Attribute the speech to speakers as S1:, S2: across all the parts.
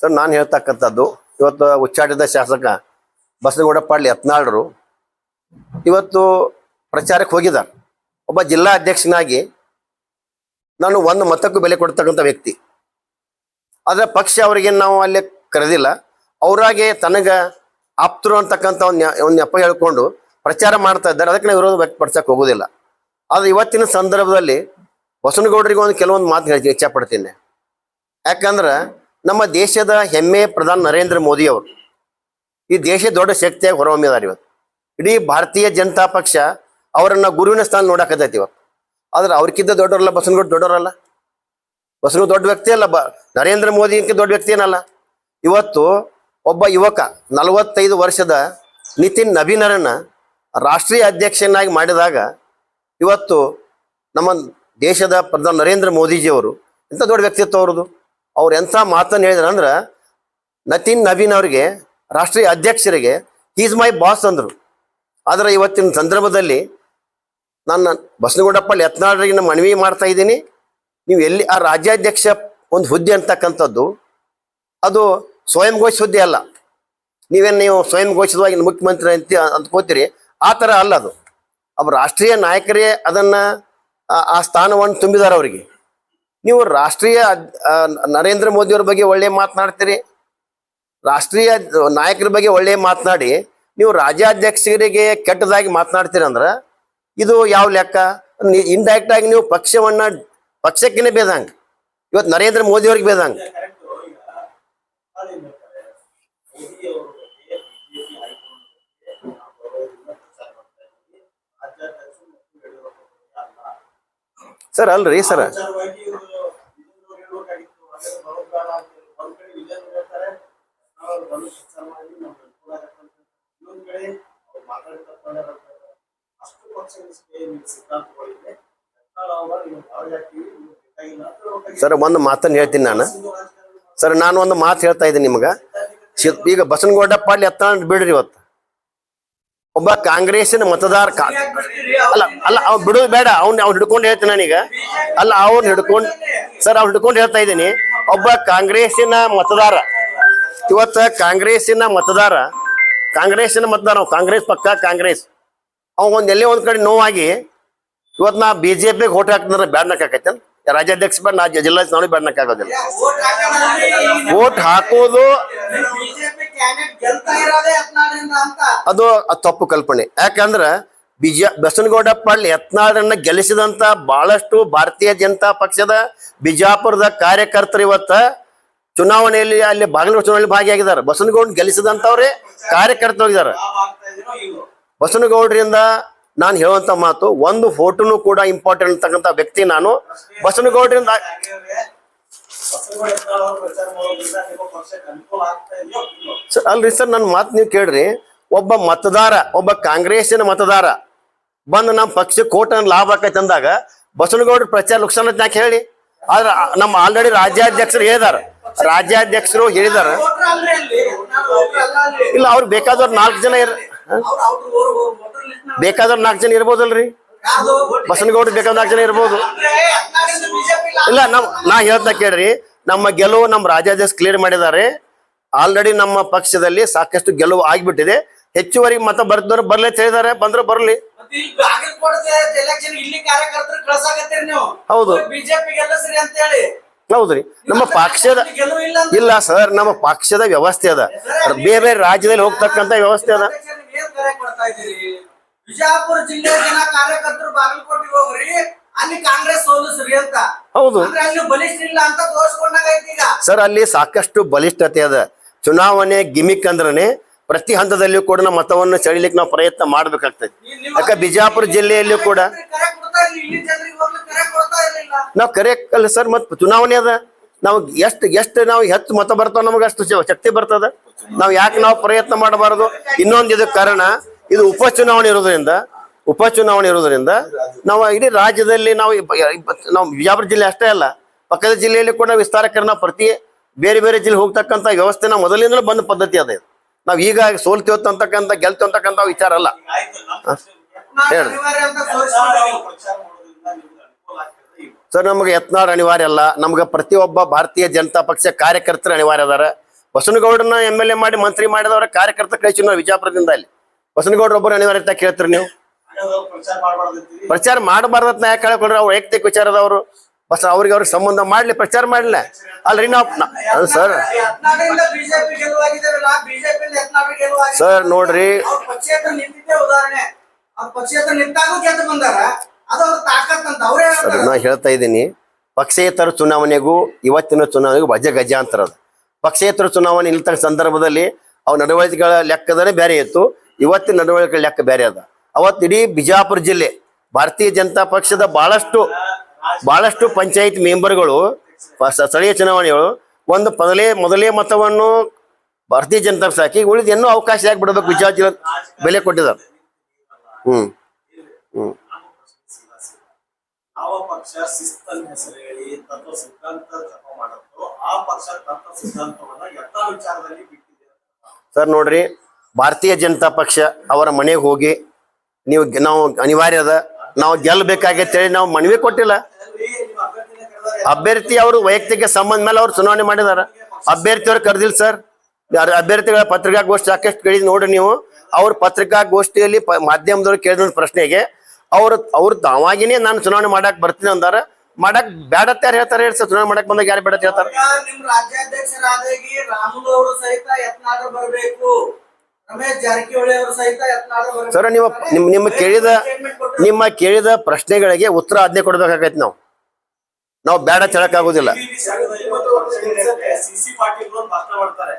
S1: Sir ನಾನು ಹೇಳ್ತಕ್ಕಂಥದ್ದು ಇವತ್ತು ಉಚ್ಚಾಟಿತ ಶಾಸಕ ಬಸನಗೌಡ ಪಾಟೀಲ್ ಯತ್ನಾಳರು ಇವತ್ತು ಪ್ರಚಾರಕ್ಕೆ ಹೋಗಿದ್ದಾರೆ. ಒಬ್ಬ ಜಿಲ್ಲಾ ಅಧ್ಯಕ್ಷನಾಗಿ ನಾನು ಒಂದು ಮತಕ್ಕೂ ಬೆಲೆ ಕೊಡ್ತಕ್ಕಂಥ ವ್ಯಕ್ತಿ. ಆದರೆ ಪಕ್ಷ ಅವರಿಗೆ ನಾವು ಅಲ್ಲಿ ಕರೆದಿಲ್ಲ. ಅವರಾಗೆ ತನಗೆ ಆಪ್ತರು ಅಂತಕ್ಕಂಥ ಒಂದು ನೆಪ ಹೇಳ್ಕೊಂಡು ಪ್ರಚಾರ ಮಾಡ್ತಾ ಇದ್ದಾರೆ. ಅದಕ್ಕೆ ನಾವು ವಿರೋಧ ವ್ಯಕ್ತಪಡಿಸಕ್ಕೆ ಹೋಗೋದಿಲ್ಲ. ಆದರೆ ಇವತ್ತಿನ ಸಂದರ್ಭದಲ್ಲಿ ಬಸನಗೌಡರಿಗೆ ಒಂದು ಕೆಲವೊಂದು ಮಾತು ಹೇಳಿ ಇಚ್ಛಪಡ್ತೀನಿ. ಯಾಕಂದ್ರೆ ನಮ್ಮ ದೇಶದ ಹೆಮ್ಮೆ ಪ್ರಧಾನಿ ನರೇಂದ್ರ ಮೋದಿ ಅವರು ಈ ದೇಶ ದೊಡ್ಡ ಶಕ್ತಿಯಾಗಿ ಹೊರಹೊಮ್ಮಿದ್ದಾರೆ. ಇವತ್ತು ಇಡೀ ಭಾರತೀಯ ಜನತಾ ಪಕ್ಷ ಅವರನ್ನ ಗುರುವಿನ ಸ್ಥಾನ ನೋಡಕತ್ತೈತಿ ಇವತ್ತು. ಆದ್ರೆ ಅವ್ರಕ್ಕಿಂತ ದೊಡ್ಡವರಲ್ಲ ಬಸನಗೌಡ, ದೊಡ್ಡವರಲ್ಲ. ಬಸನಗೌಡ ದೊಡ್ಡ ವ್ಯಕ್ತಿ ಅಲ್ಲ, ನರೇಂದ್ರ ಮೋದಿಗಿಂತ ದೊಡ್ಡ ವ್ಯಕ್ತಿ ಏನಲ್ಲ. ಇವತ್ತು ಒಬ್ಬ ಯುವಕ 45 ವರ್ಷದ ನಿತಿನ್ ನಬೀನರನ್ನ ರಾಷ್ಟ್ರೀಯ ಅಧ್ಯಕ್ಷನಾಗಿ ಮಾಡಿದಾಗ ಇವತ್ತು ನಮ್ಮ ದೇಶದ ಪ್ರಧಾನಿ ನರೇಂದ್ರ ಮೋದಿಜಿಯವರು ಎಂಥ ದೊಡ್ಡ ವ್ಯಕ್ತಿತ್ವ ಅವ್ರದ್ದು. ಅವ್ರು ಎಂಥ ಮಾತನ್ನು ಹೇಳಿದ್ರು ಅಂದ್ರೆ, ನಿತಿನ್ ನಬೀನ್ ಅವರಿಗೆ ರಾಷ್ಟ್ರೀಯ ಅಧ್ಯಕ್ಷರಿಗೆ ಈಸ್ ಮೈ ಬಾಸ್ ಅಂದರು. ಆದರೆ ಇವತ್ತಿನ ಸಂದರ್ಭದಲ್ಲಿ ನಾನು ಬಸನಗೌಡ ಪಾಟೀಲ್ ಯತ್ನಾಳರಿಗೆ ಮನವಿ ಮಾಡ್ತಾ ಇದ್ದೀನಿ, ನೀವು ಎಲ್ಲಿ ಆ ರಾಜ್ಯಾಧ್ಯಕ್ಷ ಒಂದು ಹುದ್ದೆ ಅಂತಕ್ಕಂಥದ್ದು ಅದು ಸ್ವಯಂ ಘೋಷಿತ ಹುದ್ದೆ ಅಲ್ಲ. ನೀವು ಸ್ವಯಂ ಘೋಷಿತವಾಗಿ ಮುಖ್ಯಮಂತ್ರಿ ಅಂತ ಅಂದ್ಕೋತೀರಿ, ಆ ಥರ ಅಲ್ಲ ಅದು. ಅವ್ರು ರಾಷ್ಟ್ರೀಯ ನಾಯಕರೇ ಅದನ್ನ ಆ ಸ್ಥಾನವನ್ನು ತುಂಬಿದಾರೆ ಅವರಿಗೆ. ನೀವು ರಾಷ್ಟ್ರೀಯ ನರೇಂದ್ರ ಮೋದಿಯವ್ರ ಬಗ್ಗೆ ಒಳ್ಳೆ ಮಾತನಾಡ್ತೀರಿ, ರಾಷ್ಟ್ರೀಯ ನಾಯಕರ ಬಗ್ಗೆ ಒಳ್ಳೆ ಮಾತನಾಡಿ ನೀವು ರಾಜ್ಯಾಧ್ಯಕ್ಷರಿಗೆ ಕೆಟ್ಟದಾಗಿ ಮಾತನಾಡ್ತೀರಿ ಅಂದ್ರೆ ಇದು ಯಾವ ಲೆಕ್ಕ? ಇಂಡೈರೆಕ್ಟ್ ಆಗಿ ನೀವು ಪಕ್ಷಕ್ಕೇನೆ ಬೇದಂಗ, ಇವತ್ತು ನರೇಂದ್ರ ಮೋದಿ ಅವ್ರಿಗೆ ಬೇದಂಗ. ಸರ್ ಅಲ್ರಿ ಸರ್, ಸರ್ ಒಂದು ಮಾತನ್ನು ಹೇಳ್ತೀನಿ ನಾನು. ಸರ್ ನಾನು ಒಂದು ಮಾತು ಹೇಳ್ತಾ ಇದ್ದೀನಿ ನಿಮ್ಗೆ. ಈಗ ಬಸನಗೌಡ ಪಾಟೀಲ್ ಯತ್ನಾಳ್ ಬಿಡ್ರಿ, ಇವತ್ತು ಒಬ್ಬ ಕಾಂಗ್ರೆಸ್ಸಿನ ಮತದಾರ ಅಲ್ಲ ಅವ್ನು ಬಿಡೋದು ಬೇಡ, ಅವ್ನು ಹಿಡ್ಕೊಂಡು ಹೇಳ್ತೀನಿ ನಾನೀಗ. ಅಲ್ಲ ಅವ್ನು ಹಿಡ್ಕೊಂಡು ಸರ್ ಅವ್ನು ಹಿಡ್ಕೊಂಡು ಹೇಳ್ತಾ ಇದ್ದೀನಿ. ಒಬ್ಬ ಕಾಂಗ್ರೆಸ್ಸಿನ ಮತದಾರ ಇವತ್ತು ಕಾಂಗ್ರೆಸ್ಸಿನ ಮತದಾರ ಕಾಂಗ್ರೆಸ್ ಪಕ್ಕ ಕಾಂಗ್ರೆಸ್ ಅವ ಎಲ್ಲೇ ಒಂದ್ ಕಡೆ ನೋವಾಗಿ ಇವತ್ತು ನಾ BJPಗೆ ಓಟ್ ಹಾಕ್ತಂದ್ರೆ ಬ್ಯಾಡ್ನಕ್ಕಾಕೈತೆ. ರಾಜ್ಯಾಧ್ಯಕ್ಷ ಬೇಡ, ನಾ ಜಿಲ್ಲಾ ನಾನು ಬ್ಯಾಡ್ನಕ್ಕಾಗೋದಿಲ್ಲ. ಓಟ್ ಹಾಕೋದು ಅದು ತಪ್ಪು ಕಲ್ಪನೆ. ಯಾಕಂದ್ರ ಬಸನಗೌಡ ಪಾಟೀಲ್ ಯತ್ನಾಳರನ್ನ ಗೆಲ್ಲಿಸಿದಂತ ಬಹಳಷ್ಟು ಭಾರತೀಯ ಜನತಾ ಪಕ್ಷದ ಬಿಜಾಪುರದ ಕಾರ್ಯಕರ್ತರು ಇವತ್ತ ಚುನಾವಣೆಯಲ್ಲಿ ಅಲ್ಲಿ ಬಾಗಲಕೋಟೆ ಚುನಾವಣೆಯಲ್ಲಿ ಭಾಗಿಯಾಗಿದ್ದಾರೆ. ಬಸನಗೌಡ ಗೆಲ್ಲಿಸಿದಂತವ್ರೆ ಕಾರ್ಯಕರ್ತರು ಹೋಗಿದ್ದಾರೆ. ಬಸನಗೌಡರಿಂದ ನಾನು ಹೇಳುವಂತ ಮಾತು, ಒಂದು ಫೋಟೋನು ಕೂಡ ಇಂಪಾರ್ಟೆಂಟ್ ಅಂತಕ್ಕಂಥ ವ್ಯಕ್ತಿ ನಾನು. ಬಸನಗೌಡರಿಂದ ಅಲ್ರಿ ಸರ್, ನನ್ನ ಮಾತು ನೀವು ಕೇಳ್ರಿ. ಒಬ್ಬ ಕಾಂಗ್ರೆಸ್ಸಿನ ಮತದಾರ ಬಂದು ನಮ್ಮ ಪಕ್ಷಕ್ಕೆ ಕೋಟ ಲಾಭ ಆಕೈತೆ ಅಂದಾಗ ಬಸನಗೌಡ್ರ ಪ್ರಚಾರ ಲುಕ್ಸಾನ ಯಾಕೆ ಹೇಳಿ? ಆದ್ರೆ ನಮ್ಮ ಆಲ್ರೆಡಿ ರಾಜ್ಯಾಧ್ಯಕ್ಷರು ಹೇಳಿದಾರ ಇಲ್ಲ, ಅವ್ರು ಬೇಕಾದವ್ರು 4 ಜನ ಇರ್ಬೋದಲ್ರಿ. ಬಸನಗೌಡ್ರು ಬೇಕಾದ 4 ಜನ ಇರ್ಬೋದು. ಇಲ್ಲ ನಾ ಹೇಳ್ತಾ ಕೇಳ್ರಿ, ನಮ್ಮ ಗೆಲುವು ನಮ್ಮ ರಾಜ್ಯಾಧ್ಯಕ್ಷ ಕ್ಲಿಯರ್ ಮಾಡಿದ್ದಾರೆ. ಆಲ್ರೆಡಿ ನಮ್ಮ ಪಕ್ಷದಲ್ಲಿ ಸಾಕಷ್ಟು ಗೆಲುವು ಆಗಿಬಿಟ್ಟಿದೆ. ಹೆಚ್ಚುವರಿ ಮತ ಬರ್ದವ್ರು ಬರ್ಲಿ ಅಂತ ಹೇಳಿದ್ದಾರೆ, ಬಂದ್ರೆ ಬರ್ಲಿ. ಹೌದು ಹೌದ್ರಿ, ನಮ್ಮ ಪಕ್ಷದ ಇಲ್ಲ ಸರ್, ನಮ್ಮ ಪಕ್ಷದ ವ್ಯವಸ್ಥೆ ಅದ, ಬೇರೆ ಬೇರೆ ರಾಜ್ಯದಲ್ಲಿ ಹೋಗ್ತಕ್ಕಂತ ವ್ಯವಸ್ಥೆ ಅದ.
S2: ಬಿಜಾಪುರ ಜಿಲ್ಲೆ ಜನ ಕಾರ್ಯಕರ್ತರು ಬಾಗಲಕೋಟೆಗೆ ಹೋಗ್ರಿ, ಅಲ್ಲಿ ಕಾಂಗ್ರೆಸ್ ಸೋಲಿಸ್ರಿ ಅಂತ.
S1: ಹೌದು
S2: ಅಲ್ಲಿ ಬಲಿಷ್ಠ ಇಲ್ಲ ಅಂತ ತೋರಿಸ್ಕೊಂಡಾಗೈತಿ ಈಗ.
S1: ಸರ್ ಅಲ್ಲಿ ಸಾಕಷ್ಟು ಬಲಿಷ್ಠತೆ ಅದ. ಚುನಾವಣೆ ಗಿಮಿಕ್ ಅಂದ್ರನೆ ಪ್ರತಿ ಹಂತದಲ್ಲಿಯೂ ಕೂಡ ನಮ್ಮ ಮತವನ್ನು ಸೆಳಿಲಿಕ್ಕೆ ನಾವು ಪ್ರಯತ್ನ ಮಾಡ್ಬೇಕಾಗ್ತದೆ. ಯಾಕೆ ಬಿಜಾಪುರ ಜಿಲ್ಲೆಯಲ್ಲೂ ಕೂಡ ನಾವು ಕರೆಕ್ಟ್ ಅಲ್ಲ ಸರ್. ಮತ್ ಚುನಾವಣೆ ಅದ, ನಾವು ಎಷ್ಟು ನಾವು ಹೆಚ್ಚು ಮತ ಬರ್ತಾವ ನಮಗೆ ಅಷ್ಟು ಶಕ್ತಿ ಬರ್ತದ. ನಾವು ಯಾಕೆ ನಾವು ಪ್ರಯತ್ನ ಮಾಡಬಾರದು? ಇನ್ನೊಂದು ಇದಕ್ಕೆ ಕಾರಣ, ಇದು ಉಪಚುನಾವಣೆ ಇರೋದ್ರಿಂದ ನಾವು ಇಡೀ ರಾಜ್ಯದಲ್ಲಿ ನಾವು ಬಿಜಾಪುರ ಜಿಲ್ಲೆ ಅಷ್ಟೇ ಅಲ್ಲ, ಪಕ್ಕದ ಜಿಲ್ಲೆಯಲ್ಲಿ ಕೂಡ ವಿಸ್ತಾರಕರಣ ಪ್ರತಿ ಬೇರೆ ಬೇರೆ ಜಿಲ್ಲೆ ಹೋಗ್ತಕ್ಕಂಥ ವ್ಯವಸ್ಥೆ ನಾವು ಮೊದಲಿಂದಲೂ ಬಂದ ಪದ್ಧತಿ ಅದ. ನಾವು ಈಗ ಸೋಲ್ತೀವತ್ತು ಅಂತಕ್ಕಂಥ ಗೆಲ್ತೀವಿ ಅಂತಕ್ಕಂಥ ವಿಚಾರ ಅಲ್ಲ. ಹೇಳಿ ಸರ್, ನಮಗೆ ಯತ್ನಾಳ್ ಅನಿವಾರ್ಯ ಅಲ್ಲ, ನಮ್ಗೆ ಪ್ರತಿಯೊಬ್ಬ ಭಾರತೀಯ ಜನತಾ ಪಕ್ಷ ಕಾರ್ಯಕರ್ತರು ಅನಿವಾರ್ಯ ಅದಾರ. ಬಸನಗೌಡನ MLA ಮಾಡಿ ಮಂತ್ರಿ ಮಾಡಿದವರ ಕಾರ್ಯಕರ್ತ ಕಳಿಸಿ ನಾವು ವಿಜಯಪುರದಿಂದ ಅಲ್ಲಿ ಬಸನಗೌಡ್ರ ಒಬ್ಬರು ಅನಿವಾರ್ಯತೆ ಕೇಳ್ತೀರಿ ನೀವು ಪ್ರಚಾರ ಮಾಡಬಾರ್ದತ್ ಯಾಕೆ ಕೇಳ್ಕೊಂಡ್ರೆ ಅವ್ರು ವೈಯಕ್ತಿಕ ವಿಚಾರದವರು ಬಸ್ ಅವ್ರಿಗೆ ಸಂಬಂಧ ಮಾಡ್ಲಿ ಪ್ರಚಾರ ಮಾಡ್ಲಿಲ್ಲ ಅಲ್ರಿ ನಾವು ಸರ್
S2: ಯತ್ನಾಳರಿಂದ ಬಿಜೆಪಿ ಗೆಲುವಾಗಿದ್ದೇವಲ್ಲ ಬಿಜೆಪಿ ಗೆಲುವಾಗಿ
S1: ಸರ್ ನೋಡ್ರಿ
S2: ಪಕ್ಷೇತರ ನಿಂತಿದ್ದೆ ಉದಾಹರಣೆ ಅವ್ರ ಪಕ್ಷೇತರ ನಿಂತಾಗೂ ಗೆದ್ದು ಬಂದಾರ ಅದು ಅವ್ರ ತಾಕತ್ ಅಂತ ಅವರೇ ಹೇಳ್ತಾರೆ.
S1: ನಾ ಹೇಳ್ತಾ ಇದ್ದೀನಿ ಪಕ್ಷೇತರ ಚುನಾವಣೆಗೂ ಇವತ್ತಿನ ಚುನಾವಣೆಗೂ ವಜ ಗಜಾಂತರ ಅದು. ಪಕ್ಷೇತರ ಚುನಾವಣೆ ನಿಲ್ತ ಸಂದರ್ಭದಲ್ಲಿ ಅವ್ ನಡವಳಿಕೆಗಳ ಲೆಕ್ಕದನೇ ಬೇರೆ ಇತ್ತು, ಇವತ್ತಿನ ನಡವಳಿಕೆ ಲೆಕ್ಕ ಬೇರೆ ಅದ. ಅವತ್ತು ಇಡೀ ಬಿಜಾಪುರ ಜಿಲ್ಲೆ ಭಾರತೀಯ ಜನತಾ ಪಕ್ಷದ ಬಹಳಷ್ಟು ಪಂಚಾಯತ್ ಮೆಂಬರ್ಗಳು ಸ್ಥಳೀಯ ಚುನಾವಣೆಗಳು ಒಂದು ಮೊದಲೇ ಮತವನ್ನು ಭಾರತೀಯ ಜನತಾ ಪಕ್ಷ ಹಾಕಿ ಉಳಿದ ಇನ್ನೂ ಅವಕಾಶ ಯಾಕೆ ಬಿಡಬೇಕು ಬಿಜಾಪುರ ಜಿಲ್ಲೆ ಬೆಲೆ ಕೊಟ್ಟಿದ್ದಾರೆ. ಹ್ಮ್
S3: ಯಾವ ಪಕ್ಷ ಶಿಸ್ತನ್ನ ಹೆಸರು ಹೇಳಿ ತತ್ವ ಸಿದ್ಧಾಂತ ಜಪ ಮಾಡುತ್ತೋ ಆ ಪಕ್ಷ ತತ್ವ ಸಿದ್ಧಾಂತವನ್ನ ಯಥಾ ವಿಚಾರದಲ್ಲಿ ಬಿಟ್ಟಿದೆ.
S1: ಸರ್ ನೋಡ್ರಿ, ಭಾರತೀಯ ಜನತಾ ಪಕ್ಷ ಅವರ ಮನೆಗೆ ಹೋಗಿ ನಾವು ಅನಿವಾರ್ಯ ಅದ, ನಾವು ಗೆಲ್ಲಬೇಕಾಗೈತೆ ಹೇಳಿ ನಾವು ಮನವಿ ಕೊಟ್ಟಿಲ್ಲ. ಅಭ್ಯರ್ಥಿ ಅವರು ವೈಯಕ್ತಿಕ ಸಂಬಂಧ ಮೇಲೆ ಅವ್ರು ಚುನಾವಣೆ ಮಾಡಿದಾರ. ಅಭ್ಯರ್ಥಿಯವ್ರು ಕರೆದಿಲ್ಲ ಸರ್. ಅಭ್ಯರ್ಥಿಗಳ ಪತ್ರಿಕಾಗೋಷ್ಠಿ ಸಾಕಷ್ಟು ಕೇಳಿದ್ ನೋಡ್ರಿ ನೀವು. ಅವ್ರ ಪತ್ರಿಕಾಗೋಷ್ಠಿಯಲ್ಲಿ ಮಾಧ್ಯಮದವ್ರು ಕೇಳಿದ ಪ್ರಶ್ನೆಗೆ ಅವ್ರು ತಾವಾಗಿನೇ ನಾನು ಚುನಾವಣೆ ಮಾಡಕ್ ಬರ್ತೀನಿ ಅಂದಾರ. ಮಾಡಕ್ ಬ್ಯಾಡತ್ತ ಯಾರು ಹೇಳ್ತಾರೆ ಹೇಳಿ ಸರ್? ಚುನಾವಣೆ ಮಾಡಕ್ ಬಂದಾಗ ಯಾರು ಬೇಡ ಹೇಳ್ತಾರ?
S2: ನಿಮ್ ರಾಜ್ಯಾಧ್ಯಕ್ಷರಾದಾಗಿ ರಾಮುಲು ಅವರು ಸಹಿತ ಯತ್ನಾಳ್ ಬರಬೇಕು, ರಮೇಶ್ ಜಾರಕಿಹೊಳಿ ಅವರು ಸಹಿತ ಯತ್ನಾಳ್ ಬರಬೇಕು.
S1: ಸರ್ ನಿಮ್ಮ ಕೇಳಿದ ಪ್ರಶ್ನೆಗಳಿಗೆ ಉತ್ತರ ಆಜ್ಞೆ ಕೊಡ್ಬೇಕಾಗೈತಿ. ನಾವು ಬೇಡ ಹೇಳಕ್ ಆಗುದಿಲ್ಲ.
S3: ಸಿಸಿ ಪಾಟೀಲ್ ಭಾಷಣ ಮಾಡ್ತಾರೆ,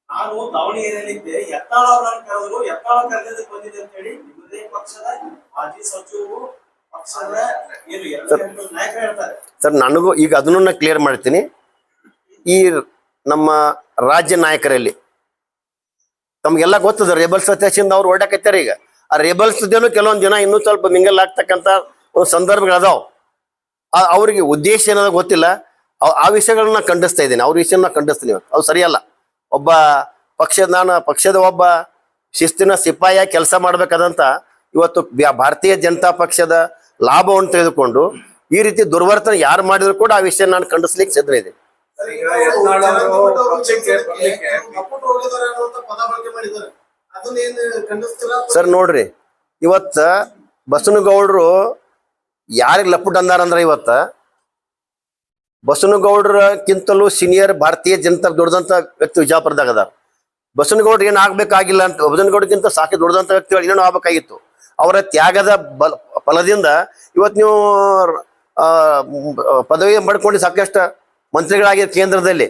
S3: ನಾನು ದಾವಣಗೆರೆಯಲ್ಲಿದ್ದೆ, ಯತ್ನಾಳ್ ಅವ್ರನ್ನ ಕರೆದ್ರು, ಯತ್ನಾಳ್ ಕರೆದಿದ್ದಕ್ಕೆ ಬಂದಿದೆ ಅಂತ ಹೇಳಿ ನಿಮ್ಮದೇ ಪಕ್ಷದ ಮಾಜಿ ಸಚಿವರು ಪಕ್ಷದ ನಾಯಕರು ಹೇಳ್ತಾರೆ.
S1: ಸರ್ ನನಗೂ ಈಗ ಅದನ್ನ ಕ್ಲಿಯರ್ ಮಾಡ್ತೀನಿ. ಈ ನಮ್ಮ ರಾಜ್ಯ ನಾಯಕರಲ್ಲಿ ತಮ್ಗೆಲ್ಲ ಗೊತ್ತದ ರೇಬಲ್ಸ್ ಅತ್ಯಾಚಿಂದ ಅವ್ರು ಓಡಾಕತ್ತಾರೆ. ಈಗ ಆ ರೇಬಲ್ಸ್ ಕೆಲವೊಂದು ಜನ ಇನ್ನೂ ಸ್ವಲ್ಪ ಮಿಂಗಲ್ ಆಗ್ತಕ್ಕಂಥ ಒಂದು ಸಂದರ್ಭಗಳು ಅದಾವ. ಅವ್ರಿಗೆ ಉದ್ದೇಶ ಏನದ ಗೊತ್ತಿಲ್ಲ. ಆ ವಿಷಯಗಳನ್ನ ಖಂಡಿಸ್ತಾ ಇದ್ದೀನಿ, ಅವ್ರ ವಿಷಯನ ಖಂಡಿಸ್ತೀನಿ. ಅದು ಸರಿಯಲ್ಲ. ಒಬ್ಬ ಪಕ್ಷದ ಒಬ್ಬ ಶಿಸ್ತಿನ ಸಿಪಾಯಿಯಾಗಿ ಕೆಲಸ ಮಾಡ್ಬೇಕಾದಂತ ಇವತ್ತು ಭಾರತೀಯ ಜನತಾ ಪಕ್ಷದ ಲಾಭವನ್ನು ತೆಗೆದುಕೊಂಡು ಈ ರೀತಿ ದುರ್ವರ್ತನೆ ಯಾರು ಮಾಡಿದ್ರು ಕೂಡ ಆ ವಿಷಯ ನಾನು ಖಂಡಿಸ್ಲಿಕ್ಕೆ ಸಿದ್ಧ ಇದ್ದೀನಿ. ಸರ್ ನೋಡ್ರಿ, ಇವತ್ತ ಬಸನಗೌಡರು ಯಾರಿಗೆ ಲಪುಟ್ ಅಂದಾರಂದ್ರ ಇವತ್ತ ಬಸನಗೌಡರಕ್ಕಿಂತಲೂ ಸೀನಿಯರ್ ಭಾರತೀಯ ಜನತಾ ದೊಡ್ಡದಂತ ವ್ಯಕ್ತಿ ವಿಜಯಪುರದಾಗ ಅದಾರ. ಬಸನಗೌಡ್ರು ಏನ್ ಆಗ್ಬೇಕಾಗಿಲ್ಲ ಅಂತ, ಬಸನಗೌಡಕ್ಕಿಂತ ಸಾಕಿ ದೊಡ್ಡದಂತ ವ್ಯಕ್ತಿಗಳು ಏನೇನೋ ಆಗ್ಬೇಕಾಗಿತ್ತು. ಅವರ ತ್ಯಾಗದ ಫಲದಿಂದ ಇವತ್ತು ನೀವು ಪದವಿ ಪಡ್ಕೊಂಡು ಸಾಕಷ್ಟು ಮಂತ್ರಿಗಳಾಗಿರೋ ಕೇಂದ್ರದಲ್ಲಿ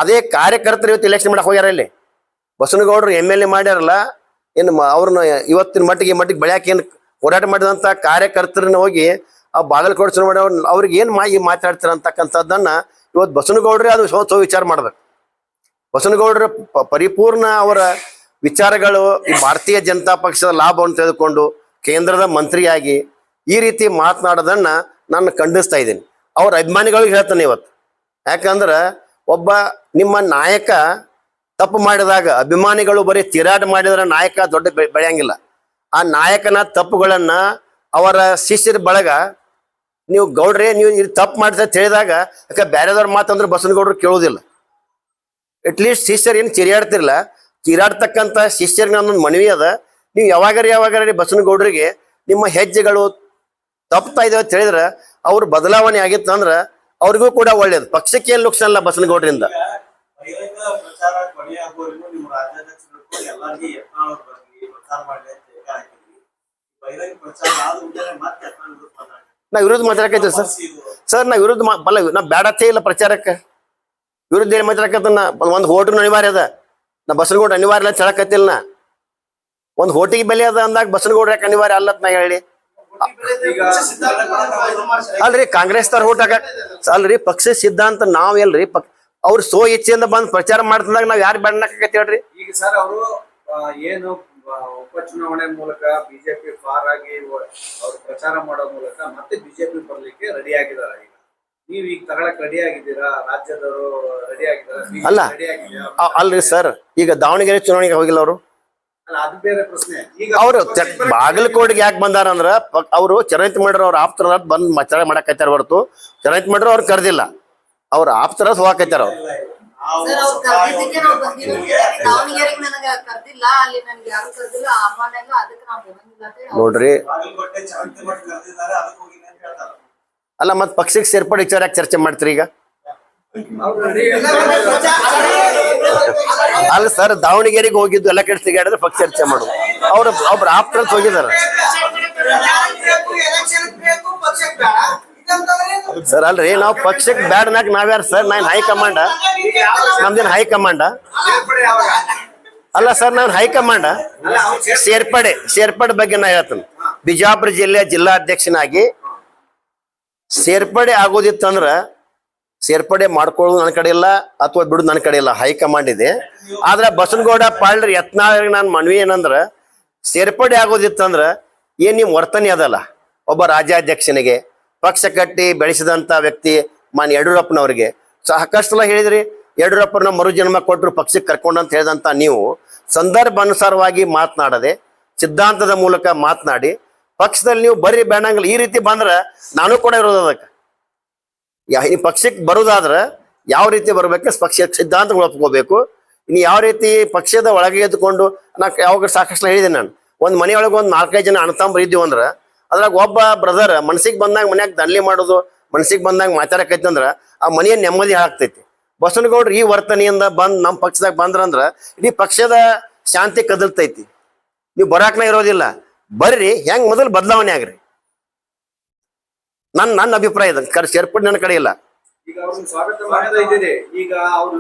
S1: ಅದೇ ಕಾರ್ಯಕರ್ತರು ಇವತ್ತು ಎಲೆಕ್ಷನ್ ಮಾಡಕ್ ಹೋಗ್ಯಾರ. ಇಲ್ಲಿ ಬಸನಗೌಡರು MLA ಮಾಡ್ಯಾರಲ್ಲ, ಏನು ಅವ್ರನ್ನ ಇವತ್ತಿನ ಮಟ್ಟಿಗೆ ಬೆಳ್ಯಾಕ ಏನು ಹೋರಾಟ ಮಾಡಿದಂತ ಕಾರ್ಯಕರ್ತರನ್ನ ಹೋಗಿ ಆ ಬಾಗಲಕೋಟೆ ಚುನಾವಣೆ ಅವ್ರಿಗೆ ಏನ್ ಮಾತಾಡ್ತಾರ ಅಂತಕ್ಕಂಥದ್ದನ್ನ ಇವತ್ತು ಬಸನಗೌಡ್ರೆ ಅದು ವಿಚಾರ ಮಾಡ್ಬೇಕು. ಬಸನಗೌಡರ ಪರಿಪೂರ್ಣ ಅವರ ವಿಚಾರಗಳು ಈ ಭಾರತೀಯ ಜನತಾ ಪಕ್ಷದ ಲಾಭವನ್ನು ತೆಗೆದುಕೊಂಡು ಕೇಂದ್ರದ ಮಂತ್ರಿಯಾಗಿ ಈ ರೀತಿ ಮಾತನಾಡೋದನ್ನ ನಾನು ಖಂಡಿಸ್ತಾ ಇದ್ದೀನಿ. ಅವ್ರ ಅಭಿಮಾನಿಗಳಿಗೆ ಹೇಳ್ತಾನೆ ಇವತ್ತು. ಯಾಕಂದ್ರೆ ಒಬ್ಬ ನಿಮ್ಮ ನಾಯಕ ತಪ್ಪು ಮಾಡಿದಾಗ ಅಭಿಮಾನಿಗಳು ಬರೀ ತಿರಾಟ ಮಾಡಿದ್ರೆ ನಾಯಕ ದೊಡ್ಡ ಬೆಳೆಯಂಗಿಲ್ಲ. ಆ ನಾಯಕನ ತಪ್ಪುಗಳನ್ನ ಅವರ ಶಿಷ್ಯರ ಬಳಗ ನೀವು ಗೌಡ್ರೆ ನೀವು ತಪ್ಪು ಮಾಡ್ತಾ ಹೇಳಿದಾಗ, ಯಾಕೆ ಬೇರೆದವ್ರ ಮಾತಂದ್ರೆ ಬಸನಗೌಡರು ಕೇಳೋದಿಲ್ಲ. ಅಟ್ಲೀಸ್ಟ್ ಶಿಷ್ಯರು ಏನು ಚಿರಿಯಾಡ್ತಿರ್ಲ, ಚಿರಾಡ್ತಕ್ಕಂಥ ಶಿಷ್ಯರಿಗೆ ನನ್ನೊಂದು ಮನವಿ ಅದ, ನೀವು ಯಾವಾಗಾರ ಬಸನಗೌಡರಿಗೆ ನಿಮ್ಮ ಹೆಜ್ಜೆಗಳು ತಪ್ತಾ ಇದಾವೆ ಅಂತ ಹೇಳಿದ್ರೆ ಅವ್ರ ಬದಲಾವಣೆ ಆಗಿತ್ತು ಅಂದ್ರೆ ಅವ್ರಿಗೂ ಕೂಡ ಒಳ್ಳೇದು. ಪಕ್ಷಕ್ಕೆ ಏನು ನುಕ್ಸಾನ ಇಲ್ಲ ಬಸನಗೌಡರಿಂದ.
S3: ಬಹಿರಂಗ ಪ್ರಚಾರ ಕೊನೆಯಾಗುವವರೆಗೂ ನಿಮ್ಮ ರಾಜ್ಯಾಧ್ಯಕ್ಷರು ಎಲ್ಲರಿಗೂ ಯತ್ನಾಳ್ ಬಗ್ಗೆ ಪ್ರಚಾರ ಮಾಡಲಿ ಅಂತ ಹಾಕಿದ್ವಿ. ಬಹಿರಂಗ ಪ್ರಚಾರ ಆದ ಮತ್ತೆ ಯತ್ನಾಳ್
S1: ನಾ ವಿರುದ್ಧ ಮಾತಾಡಕೈತಿ ಸರ್. ನಾ ವಿರುದ್ಧ ನಾ ಬ್ಯಾಡತ್ತೇ ಇಲ್ಲ ಪ್ರಚಾರಕ್ಕೆ. ವಿರುದ್ಧ ಏನ್ ಮಾತಾಡಕತ್ತ? ಒಂದು ಹೋಟ್ರು ಅನಿವಾರ್ಯ ಅದ, ನಾ ಬಸನಗೌಡ ಅನಿವಾರ್ಯ ಇಲ್ಲ ಹೇಳಕತ್ತಿಲ್ಲ. ನಾ ಒಂದು ಹೋಟಿಗೆ ಬೆಲೆ ಅದ ಅಂದಾಗ ಬಸನಗೌಡ್ರ ಯಾಕೆ ಅನಿವಾರ್ಯ ಅಲ್ಲತ್ ನಾ ಹೇಳಿ? ಅಲ್ರಿ ಕಾಂಗ್ರೆಸ್ ಹೋಟ್ ಹಾಕ ಅಲ್ರಿ ಪಕ್ಷ ಸಿದ್ಧಾಂತ ನಾವ್ ಎಲ್ರಿ ಅವ್ರು ಇಚ್ಛೆಯಿಂದ ಬಂದ್ ಪ್ರಚಾರ ಮಾಡ್ತಿದಾಗ ನಾವ್ ಯಾರು ಬೇಡಕೈತಿ ಹೇಳ್ರಿ?
S4: ಈಗ ಸರ್ ಅವರು ಏನು ಉಪಚುನಾವಣೆ ಮೂಲಕ ಬಿಜೆಪಿ ಫಾರ್ ಆಗಿ ಅವ್ರು ಪ್ರಚಾರ ಮಾಡೋ ಮೂಲಕ ಮತ್ತೆ ಬಿಜೆಪಿ ಬರ್ಲಿಕ್ಕೆ ರೆಡಿ ಆಗಿದಾರ. ಈಗ ನೀವ್ ಈಗ ತಗೊಳಕ್ ರೆಡಿ ಆಗಿದ್ದೀರಾ? ರಾಜ್ಯದವರು ರೆಡಿ ಆಗಿದಾರ?
S1: ಅಲ್ಲ ಅಲ್ರಿ ಸರ್, ಈಗ ದಾವಣಗೆರೆ ಚುನಾವಣೆಗೆ ಹೋಗಿಲ್ಲ ಅವರು.
S4: ಅದು ಬೇರೆ ಪ್ರಶ್ನೆ. ಈಗ
S1: ಅವರು ಬಾಗಲಕೋಟೆಗೆ ಯಾಕೆ ಬಂದಾರ ಅಂದ್ರ ಅವರು ಚರಂತಿ ಮಾಡ್ರ ಅವ್ರ ಆಪ್ತರ ಬಂದ್ ಪ್ರಚಾರ ಮಾಡಕೈತಾರ ಹೊರತು ಚರಂತಿ ಮಾಡ್ರ ಅವ್ರು ಕರ್ದಿಲ್ಲ. ಅವ್ರ ಆಪ್ತರ ಹೋಗಾಕೈತಾರ. ಅವ್ರು
S5: ಸರ್ ಅವ್ರು ಕರ್ದಿದ್ದಕ್ಕೆ ನಾವು ಬಂದಿದ್ದೀವಿ. ದಾವಣಗೆರೆಗೆ ನನಗ ಕರ್ದಿಲ್ಲ, ಅಲ್ಲಿ ನನ್ಗೆ ಯಾರು ಕರ್ದಿಲ್ಲ, ಆಹ್ವಾನ ಇಲ್ಲ, ಅದಕ್ಕೆ ನಾವು ಬರಂಗಿಲ್ಲ ಅಂತ ಹೇಳಿ
S1: ನೋಡ್ರಿ
S3: ಬಾಗಲಕೋಟೆ ಚಾಂತಿ ಮಠ ಕರೆದಿದ್ದಾರೆ, ಅದಕ್ಕೆ ಹೋಗಿ ಅಂತ ಹೇಳ್ತಾರೆ.
S1: ಅಲ್ಲ ಮತ್ ಪಕ್ಷಕ್ಕೆ ಸೇರ್ಪಡೆ ವಿಚಾರ ಯಾಕೆ ಚರ್ಚೆ ಮಾಡ್ತೀರಿ ಈಗ? ಅಲ್ಲ ಸರ್, ದಾವಣಗೆರೆಗೆ ಹೋಗಿದ್ದು ಎಲ್ಲ ಕಡೆ ಸಿಗಾಡಿದ್ರೆ ಪಕ್ಷ ಚರ್ಚೆ ಮಾಡೋದು. ಅವ್ರು ಒಬ್ರು ಆಪ್ತರ ಹೋಗಿದಾರ ಸರ್. ಅಲ್ರಿ ನಾವು ಪಕ್ಷಕ್ಕೆ ಬ್ಯಾಡ್ ನಾಕ್ ನಾವ್ಯಾರ ಸರ್? ನಾನು ಹೈಕಮಾಂಡ್, ನಮ್ದೇನ್ ಹೈಕಮಾಂಡ್ ಅಲ್ಲ ಸರ್, ನಾನು ಹೈಕಮಾಂಡ್. ಸೇರ್ಪಡೆ ಬಗ್ಗೆ ನಾ ಹೇಳ್ತೇನೆ. ಬಿಜಾಪುರ ಜಿಲ್ಲೆಯ ಜಿಲ್ಲಾಧ್ಯಕ್ಷನಾಗಿ ಸೇರ್ಪಡೆ ಆಗೋದಿತ್ತಂದ್ರ ಸೇರ್ಪಡೆ ಮಾಡ್ಕೊಳ್ಳೋದು ನನ್ನ ಕಡೆ ಇಲ್ಲ, ಅಥವಾ ಬಿಡುದು ನನ್ನ ಕಡೆ ಇಲ್ಲ, ಹೈಕಮಾಂಡ್ ಇದೆ. ಆದ್ರೆ ಬಸನಗೌಡ ಪಾಳ್ರಿ ಯತ್ನಾಳ್ ನಾನು ಮನವಿ ಏನಂದ್ರ, ಸೇರ್ಪಡೆ ಆಗೋದಿತ್ತಂದ್ರ ಏನ್ ನಿಮ್ ವರ್ತನೆ ಅದಲ್ಲ ಒಬ್ಬ ರಾಜ್ಯಾಧ್ಯಕ್ಷನಿಗೆ, ಪಕ್ಷ ಕಟ್ಟಿ ಬೆಳೆಸಿದಂತ ವ್ಯಕ್ತಿ ಮಾನ್ಯ ಯಡಿಯೂರಪ್ಪನವ್ರಿಗೆ ಸಾಕಷ್ಟು ಸಲ ಹೇಳಿದ್ರಿ. ಯಡಿಯೂರಪ್ಪನ ಮರುಜನ್ಮ ಕೊಟ್ಟರು ಪಕ್ಷಕ್ಕೆ ಕರ್ಕೊಂಡಂತ ಹೇಳಿದಂತ ನೀವು ಸಂದರ್ಭಾನುಸಾರವಾಗಿ ಮಾತನಾಡದೆ ಸಿದ್ಧಾಂತದ ಮೂಲಕ ಮಾತನಾಡಿ ಪಕ್ಷದಲ್ಲಿ ನೀವು ಬರೀ ಬೇಡಂಗಿಲ್ಲ. ಈ ರೀತಿ ಬಂದ್ರ ನಾನು ಕೂಡ ಇರೋದು ಅದಕ್ಕೆ. ಈ ಪಕ್ಷಕ್ಕೆ ಬರೋದಾದ್ರ ಯಾವ ರೀತಿ ಬರ್ಬೇಕು, ಪಕ್ಷ ಸಿದ್ಧಾಂತಗಳು ಒಪ್ಕೋಬೇಕು. ಇನ್ನು ಯಾವ ರೀತಿ ಪಕ್ಷದ ಒಳಗೆ ಎದ್ದುಕೊಂಡು, ನಾ ಯಾವಾಗ ಸಾಕಷ್ಟು ಹೇಳಿದ್ದೀನಿ ನಾನು, ಒಂದ್ ಮನೆಯೊಳಗೆ ಒಂದ್ 4-5 ಜನ ಅಣ್ಣತಂಬ್ರು ಇದ್ದೀವಿ ಅಂದ್ರ ಅದ್ರಾಗ ಒಬ್ಬ ಬ್ರದರ್ ಮನ್ಸಿಗೆ ಬಂದಾಗ ಮನ್ಯಾಗ ದಂಡ್ಲಿ ಮಾಡೋದು, ಮನ್ಸಿಗೆ ಬಂದಾಗ ಮಾತಾಡಕೈತಿ ಅಂದ್ರ ಆ ಮನೆಯ ನೆಮ್ಮದಿ ಹಾಕ್ತೈತಿ. ಬಸವನಗೌಡ್ರು ಈ ವರ್ತನೆಯಿಂದ ಬಂದ್ ನಮ್ಮ ಪಕ್ಷದಾಗ ಬಂದ್ರಂದ್ರ ಇಡೀ ಪಕ್ಷದ ಶಾಂತಿ ಕದಲ್ತೈತಿ. ನೀವು ಬರಾಕ್ನ ಇರೋದಿಲ್ಲ, ಬರ್ರಿ, ಹೆಂಗ್ ಮೊದಲು ಬದಲಾವಣೆ ಆಗ್ರಿ. ನನ್ನ ಅಭಿಪ್ರಾಯ ಇದೆ, ಸೇರ್ಪಡೆ ನನ್ನ ಕಡೆ ಇಲ್ಲ.
S4: ಈಗ ಅವ್ರನ್ನ ಸ್ವಾಗತ ಮಾಡ್ತಾ ಇದ್ದೀರಿ. ಈಗ ಅವ್ರು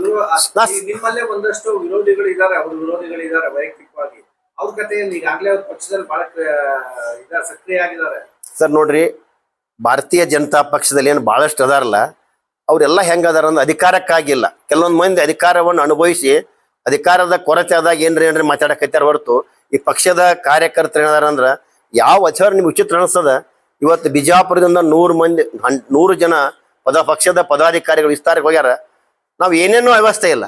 S4: ನಿಮ್ಮಲ್ಲೇ ಒಂದಷ್ಟು ವಿರೋಧಿಗಳಿದ್ದಾರೆ, ಅವ್ರ ವಿರೋಧಿಗಳಿದ್ದಾರೆ ವೈಯಕ್ತಿಕವಾಗಿ. ಅವ್ರ ಕಥೆಯಲ್ಲಿ ಈಗಾಗಲೇ ಅವ್ರ ಪಕ್ಷದಲ್ಲಿ ಬಹಳ ಸಕ್ರಿಯ ಆಗಿದ್ದಾರೆ
S1: ಸರ್. ನೋಡ್ರಿ, ಭಾರತೀಯ ಜನತಾ ಪಕ್ಷದಲ್ಲಿ ಏನು ಬಹಳಷ್ಟು ಅದಾರಲ್ಲ, ಅವ್ರೆಲ್ಲ ಹೆಂಗದಾರ ಅಂದ್ರೆ ಅಧಿಕಾರಕ್ಕಾಗಿಲ್ಲ. ಕೆಲವೊಂದು ಮಂದಿ ಅಧಿಕಾರವನ್ನು ಅನುಭವಿಸಿ ಅಧಿಕಾರದ ಕೊರತೆ ಆದಾಗ ಏನ್ರಿ ಮಾತಾಡಕತ್ತಾರ ಹೊರತು ಈ ಪಕ್ಷದ ಕಾರ್ಯಕರ್ತರು ಏನಾದಾರ ಅಂದ್ರ ಯಾವ ವಿಚಾರ ನಿಮ್ಗೆ ವಿಚಿತ್ರ ಅನಿಸ್ತದ. ಇವತ್ತು ಬಿಜಾಪುರದಿಂದ 100 ಜನ ಪಕ್ಷದ ಪದಾಧಿಕಾರಿಗಳು ವಿಸ್ತಾರಕ್ಕೆ ಹೋಗ್ಯಾರ. ನಾವ್ ಏನೇನೋ ವ್ಯವಸ್ಥೆ ಇಲ್ಲ.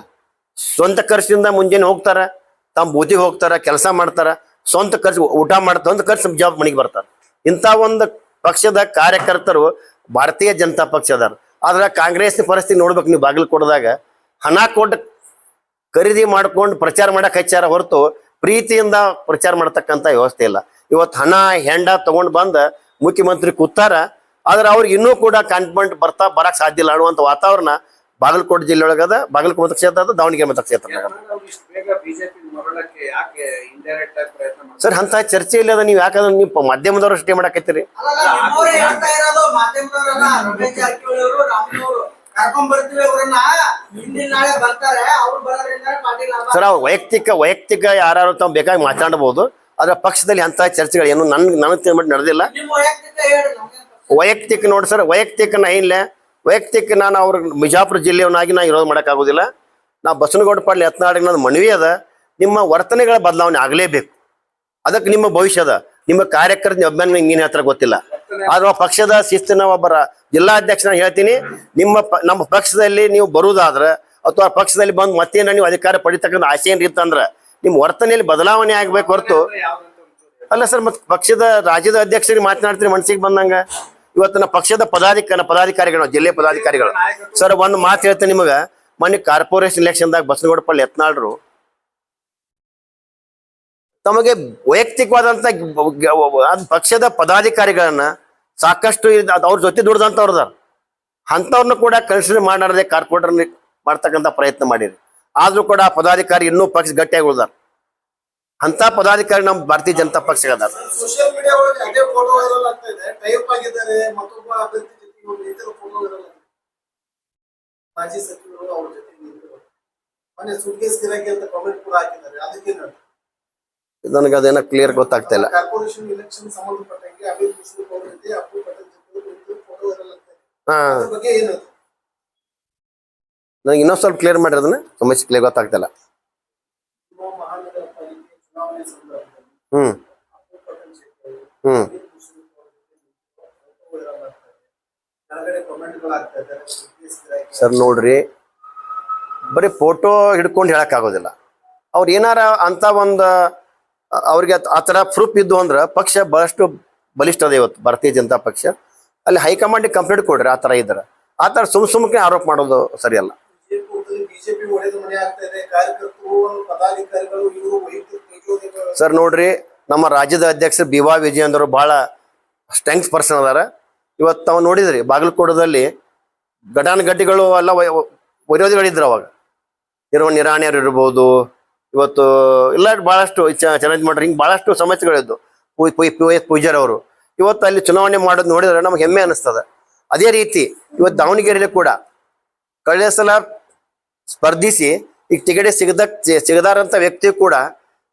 S1: ಸ್ವಂತ ಖರ್ಚಿನಿಂದ ಮುಂಜಾನೆ ಹೋಗ್ತಾರ, ತಮ್ಮ ಬೂತಿಗೆ ಹೋಗ್ತಾರ, ಕೆಲಸ ಮಾಡ್ತಾರ, ಸ್ವಂತ ಖರ್ಚು ಊಟ ಮಾಡ್ತಾರ, ಸ್ವಂತ ಖರ್ಚು ಜಾಬ್ ಮನೆಗೆ ಬರ್ತಾರ. ಇಂಥ ಒಂದು ಪಕ್ಷದ ಕಾರ್ಯಕರ್ತರು ಭಾರತೀಯ ಜನತಾ ಪಕ್ಷ ಅದಾರ. ಆದ್ರೆ ಕಾಂಗ್ರೆಸ್ನ ಪರಿಸ್ಥಿತಿ ನೋಡ್ಬೇಕು ನೀವು. ಬಾಗಲಕೋಟದಾಗ ಹಣ ಕೊಟ್ಟು ಖರೀದಿ ಮಾಡ್ಕೊಂಡು ಪ್ರಚಾರ ಮಾಡಕ್ ಹಚ್ಚಾರ ಹೊರತು ಪ್ರೀತಿಯಿಂದ ಪ್ರಚಾರ ಮಾಡ್ತಕ್ಕಂಥ ವ್ಯವಸ್ಥೆ ಇಲ್ಲ. ಇವತ್ತು ಹಣ ಹೆಂಡ ತಗೊಂಡ್ ಬಂದ ಮುಖ್ಯಮಂತ್ರಿ ಕೂತಾರ. ಆದ್ರೆ ಅವ್ರಿಗೆ ಇನ್ನೂ ಕೂಡ ಕಾನ್ಫಿಡೆಂಟ್ ಬರಕ್ ಸಾಧ್ಯ ಇಲ್ಲ ಅನ್ನುವಂಥ ವಾತಾವರಣ ಬಾಗಲಕೋಟೆ ಜಿಲ್ಲೆ ಒಳಗದ. ಬಾಗಲಕೋಟೆ ಮತಕ್ಷೇತ್ರ ಅದ, ದಾವಣಗೆರೆ ಮತಕ್ಷೇತ್ರ ಸರ್. ಅಂತ ಚರ್ಚೆ ಇಲ್ಲ ಅದ. ನೀವು ಯಾಕಂದ್ರೆ ನೀವು ಮಾಧ್ಯಮದವ್ರು ಅಷ್ಟೇ ಮಾಡಕತ್ತೀರಿ. ಸರ್, ಅವ್ರು ವೈಯಕ್ತಿಕ ಯಾರು ತಾವು ಬೇಕಾಗಿ ಮಾತಾಡಬಹುದು. ಆದ್ರೆ ಪಕ್ಷದಲ್ಲಿ ಅಂತ ಚರ್ಚೆಗಳು ಏನು ನನಗೆ ನಡೆದಿಲ್ಲ. ವೈಯಕ್ತಿಕ ನೋಡಿ ಸರ್, ವೈಯಕ್ತಿಕ ನಾ ಇಲ್ಲ. ವೈಯಕ್ತಿಕ ನಾನು ಅವ್ರ ಬಿಜಾಪುರ ಜಿಲ್ಲೆಯವನಾಗಿ ನಾ ವಿರೋಧ ಮಾಡಕ್ ಆಗೋದಿಲ್ಲ. ನಾ ಬಸನಗೌಡ ಪಾಟೀಲ್ ಯತ್ನಾಳಿಗೆ ನನ್ನ ಮನವಿ ಅದ, ನಿಮ್ಮ ವರ್ತನೆಗಳ ಬದಲಾವಣೆ ಆಗಲೇಬೇಕು. ಅದಕ್ಕೆ ನಿಮ್ಮ ಭವಿಷ್ಯ ಅದ. ನಿಮ್ಮ ಕಾರ್ಯಕರ್ತ ಅಭಿಮಾನ ನೀನ್ ಹತ್ರ ಗೊತ್ತಿಲ್ಲ. ಆದ್ರೆ ಪಕ್ಷದ ಶಿಸ್ತಿನ ಒಬ್ಬರ ಜಿಲ್ಲಾಧ್ಯಕ್ಷನ ಹೇಳ್ತೀನಿ, ನಮ್ಮ ಪಕ್ಷದಲ್ಲಿ ನೀವು ಬರುವುದಾದ್ರ ಅಥವಾ ಪಕ್ಷದಲ್ಲಿ ಬಂದು ಮತ್ತೇನ ನೀವು ಅಧಿಕಾರ ಪಡಿತಕ್ಕಂಥ ಆಸೆ ಏನಿತ್ತಂದ್ರ ನಿಮ್ ವರ್ತನೆಯಲ್ಲಿ ಬದಲಾವಣೆ ಆಗ್ಬೇಕು ಹೊರತು ಅಲ್ಲ ಸರ್. ಮತ್ತೆ ಪಕ್ಷದ ರಾಜ್ಯದ ಅಧ್ಯಕ್ಷರಿಗೆ ಮಾತನಾಡ್ತೀರಿ ಮನಸ್ಸಿಗೆ ಬಂದಂಗ. ಇವತ್ತಿನ ಪಕ್ಷದ ಪದಾಧಿಕಾರಿಗಳು, ಜಿಲ್ಲೆ ಪದಾಧಿಕಾರಿಗಳು ಸರ್, ಒಂದು ಮಾತು ಹೇಳ್ತೇನೆ ನಿಮಗ. ಮೊನ್ನೆ ಕಾರ್ಪೊರೇಷನ್ ಎಲೆಕ್ಷನ್ದಾಗ ಬಸನಗೌಡ ಪಾಟೀಲ್ ಯತ್ನಾಳ್ರು ತಮಗೆ ವೈಯಕ್ತಿಕವಾದಂತ ಪಕ್ಷದ ಪದಾಧಿಕಾರಿಗಳನ್ನ ಸಾಕಷ್ಟು ಅವ್ರ ಜೊತೆ ದುಡ್ದಂತವ್ರದ ಅಂತವ್ರನ್ನ ಕೂಡ ಕನ್ಸಿಡರ್ ಮಾಡಾರದೆ ಕಾರ್ಪೊರೇಟರ್ ಮಾಡ್ತಕ್ಕಂಥ ಪ್ರಯತ್ನ ಮಾಡಿರಿ. ಆದ್ರೂ ಕೂಡ ಪದಾಧಿಕಾರಿ ಇನ್ನೂ ಪಕ್ಷ ಗಟ್ಟಿಯಾಗಿ ಉಳಿದಾರ. ಅಂತ ಪದಾಧಿಕಾರಿ ನಮ್ಮ ಭಾರತೀಯ ಜನತಾ ಪಕ್ಷ ಅದಾರ.
S6: ಸೋಶಿಯಲ್ ಮೀಡಿಯಾ ಒಳಗೆ ಅದೇ ಫೋಟೋ ವೈರಲ್ ಆಗ್ತಾ ಇದೆ. ಟೈಪ್ ಆಗಿದ್ದಾರೆ, ಮತ್ತೊಬ್ಬ ಅಭ್ಯರ್ಥಿ ಜೊತೆಗೆ ಒಂದು ಇತರ ಫೋಟೋ ವೈರಲ್ ಆಗಿದೆ. ಮಾಜಿ ಸಚಿವರು ಅವ್ರ ಜೊತೆ ನಿಂತಿದ್ದಾರೆ. ಮೊನ್ನೆ ಸುಟ್ಕೇಸ್ ಗಿರಾಕಿ ಅಂತ ಕಾಮೆಂಟ್ ಕೂಡ ಹಾಕಿದ್ದಾರೆ. ಅದಕ್ಕೇನು
S1: ನನಗೆ ಅದೇನೋ ಕ್ಲಿಯರ್ ಗೊತ್ತಾಗ್ತಾ ಇಲ್ಲ.
S6: ಕಾರ್ಪೊರೇಷನ್ ಎಲೆಕ್ಷನ್ ಸಂಬಂಧಪಟ್ಟಂಗೆ ಅಭಿವೃದ್ಧಿ ಮುಸ್ಲಿಂ ಅವ್ರ ಜೊತೆ ಅಪ್ಪು ಪಟೇಲ್ ಜೊತೆ ಫೋಟೋ ವೈರಲ್ ಆಗ್ತಾ ಇದೆ. ಅದ್ರ ಬಗ್ಗೆ ಏನು
S1: ನನಗೆ ಇನ್ನೊಂದು ಸ್ವಲ್ಪ ಕ್ಲಿಯರ್ ಮಾಡಿ, ಅದನ್ನ ಸಮಸ್ಯೆ ಕ್ಲಿಯರ್ ಗೊತ್ತಾಗ್ತಾ ಇಲ್ಲ.
S6: ಮಹಾನಗರ ಪಾಲಿಕೆ ಚುನಾವಣೆ ಸಂದರ್ಭದಲ್ಲಿ
S1: ಹ್ಮ್
S6: ಅಪ್ಪು ಪಟೇಲ್ ಜೊತೆ
S1: ಹ್ಮ್
S6: ಕೆಳಗಡೆ ಕಾಮೆಂಟ್ಗಳು ಆಗ್ತಾ ಇದ್ದಾರೆ. ಸುಟ್ಕೇಸ್ ಗಿರಾಕಿ
S1: ಸರ್ ನೋಡ್ರಿ, ಬರೀ ಫೋಟೋ ಹಿಡ್ಕೊಂಡು ಹೇಳಕ್ ಆಗೋದಿಲ್ಲ. ಅವ್ರು ಏನಾರ ಅಂತ ಒಂದು ಅವ್ರಿಗೆ ಆ ತರ ಪ್ರೂಫ್ ಇದ್ದು ಅಂದ್ರ ಪಕ್ಷ ಬಹಳಷ್ಟು ಬಲಿಷ್ಠ ಅದ. ಇವತ್ತು ಭಾರತೀಯ ಜನತಾ ಪಕ್ಷ ಅಲ್ಲಿ ಹೈಕಮಾಂಡ್ ಕಂಪ್ಲೇಂಟ್ ಕೊಡ್ರಿ. ಆ ತರ ಇದ್ರ ಆ ತರ ಸುಮ್ಕೆ ಆರೋಪ ಮಾಡೋದು ಸರಿಯಲ್ಲ.
S6: ವಿಜಯಪುರದಲ್ಲಿ ಬಿಜೆಪಿ ಒಡೆದ ಮನೆ ಆಗ್ತಾ ಇದೆ, ಕಾರ್ಯಕರ್ತರು ಪದಾಧಿಕಾರಿಗಳು ಇವರು ವೈಯಕ್ತಿಕ ನಿಯೋಜನೆಗಳು.
S1: ಸರ್ ನೋಡ್ರಿ, ನಮ್ಮ ರಾಜ್ಯದ ಅಧ್ಯಕ್ಷರು ಬಿ.ವಾ. ವಿಜಯೇಂದ್ರ ಬಹಳ ಸ್ಟ್ರೆಂಗ್ಸ್ ಪರ್ಸನ್ ಅದಾರ. ಇವತ್ತು ತಾವು ನೋಡಿದ್ರಿ ಬಾಗಲಕೋಟದಲ್ಲಿ ಘಟಾನುಘಟಿಗಳು ಎಲ್ಲ ವಿರೋಧಿಗಳಿದ್ರು ಅವಾಗ. ನಿರಾಣಿಯರು ಇರ್ಬೋದು, ಇವತ್ತು ಎಲ್ಲ ಬಹಳಷ್ಟು ಚಾಲೆಂಜ್ ಮಾಡ್ರಿ, ಹಿಂಗೆ ಬಹಳಷ್ಟು ಸಮಸ್ಯೆಗಳಿದ್ದು. ಪಿ.ಎಸ್. ಪೂಜಾರಿ ಅವರು ಇವತ್ತು ಅಲ್ಲಿ ಚುನಾವಣೆ ಮಾಡೋದು ನೋಡಿದ್ರೆ ನಮ್ಗೆ ಹೆಮ್ಮೆ ಅನಿಸ್ತದೆ. ಅದೇ ರೀತಿ ಇವತ್ತು ದಾವಣಗೆರೆಯಲ್ಲಿ ಕೂಡ ಕಳೆದ ಸಲ ಸ್ಪರ್ಧಿಸಿ ಈಗ ಟಿಕೆಟ್ ಸಿಗದಾರಂತ ವ್ಯಕ್ತಿ ಕೂಡ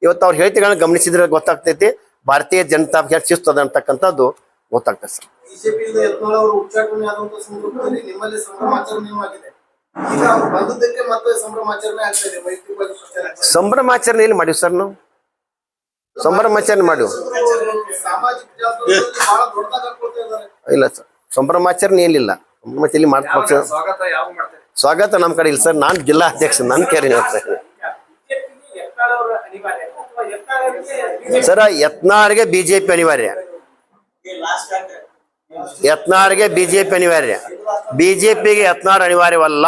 S1: ಇವತ್ತು ಅವ್ರ ಹೇಳಿಕೆಗಳನ್ನ ಗಮನಿಸಿದ್ರೆ ಗೊತ್ತಾಗ್ತೈತಿ ಭಾರತೀಯ ಜನತಾ ಪಕ್ಷ ಶಿಸ್ತದ ಅಂತಕ್ಕಂಥದ್ದು ಗೊತ್ತಾಗ್ತದೆ ಸರ್.
S6: ಬಿಜೆಪಿಯಿಂದ ಯತ್ನಾಳ್ ಅವರು ಉಚ್ಚಾಟನೆ ಆದಂತ ಸಂದರ್ಭದಲ್ಲಿ ನಿಮ್ಮಲ್ಲಿ ಸಂಭ್ರಮಾಚರಣೆಯೂ ಆಗಿದೆ. ಈಗ ಅವ್ರು ಬಂದದ್ದಕ್ಕೆ ಮತ್ತೆ ಸಂಭ್ರಮಾಚರಣೆ ಆಗ್ತಾ ಇದೆ, ವೈಯಕ್ತಿಕವಾಗಿ ಪ್ರಚಾರ ಆಗ್ತಾ ಇದೆ.
S1: ಸಂಭ್ರಮಾಚರಣೆ ಎಲ್ಲಿ ಮಾಡಿವಿ ಸರ್ ನಾವು? ಸಂಭ್ರಮಾಚರಣೆ ಮಾಡಿವಿ
S6: ಸಾಮಾಜಿಕ ಜಾಲತಾಣದಲ್ಲಿ ಬಹಳ ದೊಡ್ಡದಾಗಿ ಹಾಕೊಳ್ತಾ ಇದ್ದಾರೆ.
S1: ಇಲ್ಲ ಸರ್, ಸಂಭ್ರಮಾಚರಣೆ ಏನಿಲ್ಲ. ಮತ್ತೆ ಇಲ್ಲಿ ಮಾಡ್ತಾ ಪಕ್ಷ
S4: ಸ್ವಾಗತ ಯಾವ ಮಾಡ್ತಾರೆ?
S1: ಸ್ವಾಗತ ನಮ್ಮ ಕಡೆ ಇಲ್ಲ ಸರ್. ನಾನು ಜಿಲ್ಲಾ ಅಧ್ಯಕ್ಷ, ನನ್ನ ಕೇರಿ ಹೇಳ್ತೇನೆ ಸರ್. ಯತ್ನಾಳ್ಗೆ ಬಿಜೆಪಿ ಅನಿವಾರ್ಯ,
S3: ಲಾಸ್ಟ್
S1: ಯತ್ನಾಳ್ಗೆ ಬಿಜೆಪಿ ಅನಿವಾರ್ಯ, ಬಿಜೆಪಿಗೆ ಯತ್ನಾಳ್ ಅನಿವಾರ್ಯವಲ್ಲ.